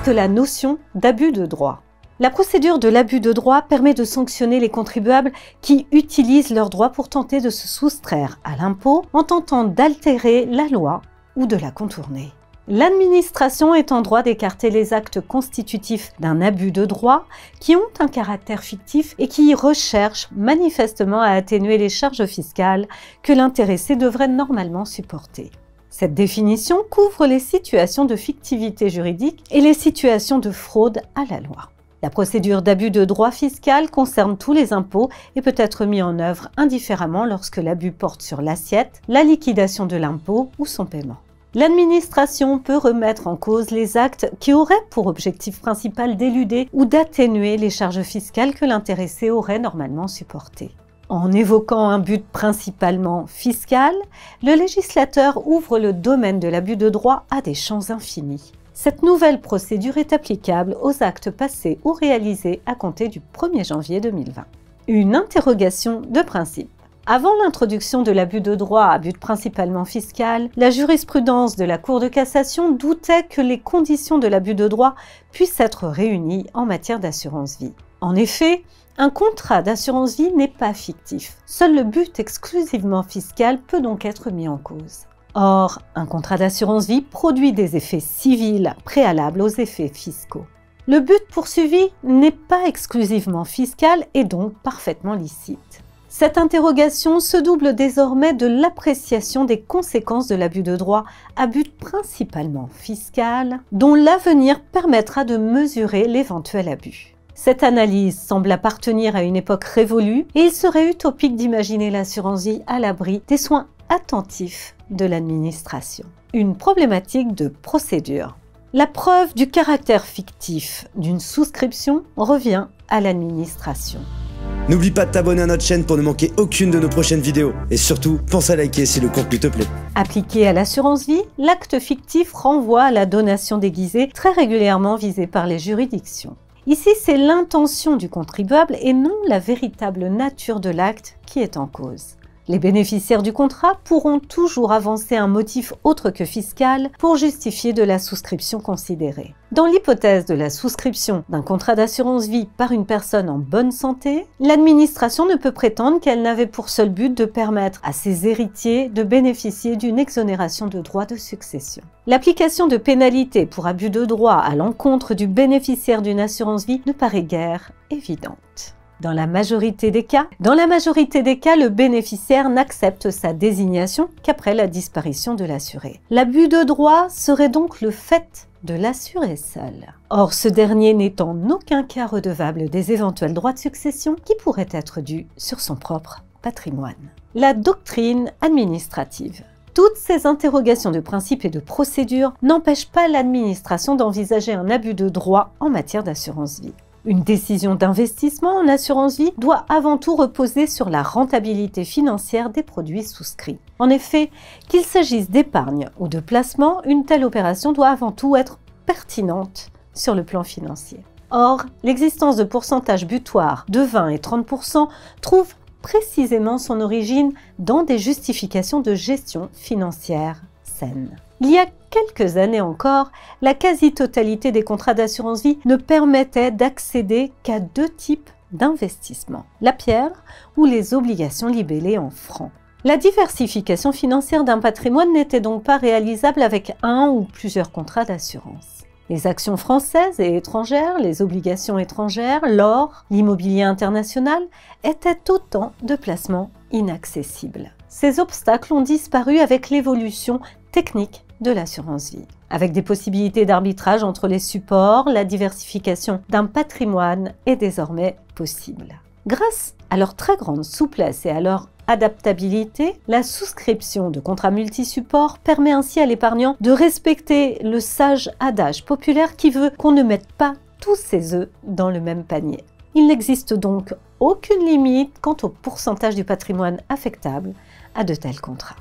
que la notion d'abus de droit. La procédure de l'abus de droit permet de sanctionner les contribuables qui utilisent leurs droits pour tenter de se soustraire à l'impôt en tentant d'altérer la loi ou de la contourner. L'administration est en droit d'écarter les actes constitutifs d'un abus de droit qui ont un caractère fictif et qui recherchent manifestement à atténuer les charges fiscales que l'intéressé devrait normalement supporter. Cette définition couvre les situations de fictivité juridique et les situations de fraude à la loi. La procédure d'abus de droit fiscal concerne tous les impôts et peut être mise en œuvre indifféremment lorsque l'abus porte sur l'assiette, la liquidation de l'impôt ou son paiement. L'administration peut remettre en cause les actes qui auraient pour objectif principal d'éluder ou d'atténuer les charges fiscales que l'intéressé aurait normalement supportées. En évoquant un but principalement fiscal, le législateur ouvre le domaine de l'abus de droit à des champs infinis. Cette nouvelle procédure est applicable aux actes passés ou réalisés à compter du 1er janvier 2020. Une interrogation de principe. Avant l'introduction de l'abus de droit à but principalement fiscal, la jurisprudence de la Cour de cassation doutait que les conditions de l'abus de droit puissent être réunies en matière d'assurance vie. En effet, un contrat d'assurance vie n'est pas fictif. Seul le but exclusivement fiscal peut donc être mis en cause. Or, un contrat d'assurance vie produit des effets civils préalables aux effets fiscaux. Le but poursuivi n'est pas exclusivement fiscal et donc parfaitement licite. Cette interrogation se double désormais de l'appréciation des conséquences de l'abus de droit à but principalement fiscal, dont l'avenir permettra de mesurer l'éventuel abus. Cette analyse semble appartenir à une époque révolue et il serait utopique d'imaginer l'assurance vie à l'abri des soins attentifs de l'administration. Une problématique de procédure. La preuve du caractère fictif d'une souscription revient à l'administration. N'oublie pas de t'abonner à notre chaîne pour ne manquer aucune de nos prochaines vidéos. Et surtout, pense à liker si le contenu te plaît. Appliqué à l'assurance vie, l'acte fictif renvoie à la donation déguisée très régulièrement visée par les juridictions. Ici, c'est l'intention du contribuable et non la véritable nature de l'acte qui est en cause. Les bénéficiaires du contrat pourront toujours avancer un motif autre que fiscal pour justifier de la souscription considérée. Dans l'hypothèse de la souscription d'un contrat d'assurance vie par une personne en bonne santé, l'administration ne peut prétendre qu'elle n'avait pour seul but de permettre à ses héritiers de bénéficier d'une exonération de droits de succession. L'application de pénalités pour abus de droit à l'encontre du bénéficiaire d'une assurance vie ne paraît guère évidente. Dans la majorité des cas, le bénéficiaire n'accepte sa désignation qu'après la disparition de l'assuré. L'abus de droit serait donc le fait de l'assuré seul. Or, ce dernier n'est en aucun cas redevable des éventuels droits de succession qui pourraient être dus sur son propre patrimoine. La doctrine administrative. Toutes ces interrogations de principe et de procédure n'empêchent pas l'administration d'envisager un abus de droit en matière d'assurance vie. Une décision d'investissement en assurance vie doit avant tout reposer sur la rentabilité financière des produits souscrits. En effet, qu'il s'agisse d'épargne ou de placement, une telle opération doit avant tout être pertinente sur le plan financier. Or, l'existence de pourcentages butoirs de 20 et 30% trouve précisément son origine dans des justifications de gestion financière saine. Il y a quelques années encore, la quasi-totalité des contrats d'assurance vie ne permettait d'accéder qu'à deux types d'investissements, la pierre ou les obligations libellées en francs. La diversification financière d'un patrimoine n'était donc pas réalisable avec un ou plusieurs contrats d'assurance. Les actions françaises et étrangères, les obligations étrangères, l'or, l'immobilier international étaient autant de placements inaccessibles. Ces obstacles ont disparu avec l'évolution technique de l'assurance vie. Avec des possibilités d'arbitrage entre les supports, la diversification d'un patrimoine est désormais possible. Grâce à leur très grande souplesse et à leur adaptabilité, la souscription de contrats multisupports permet ainsi à l'épargnant de respecter le sage adage populaire qui veut qu'on ne mette pas tous ses œufs dans le même panier. Il n'existe donc aucune limite quant au pourcentage du patrimoine affectable à de tels contrats.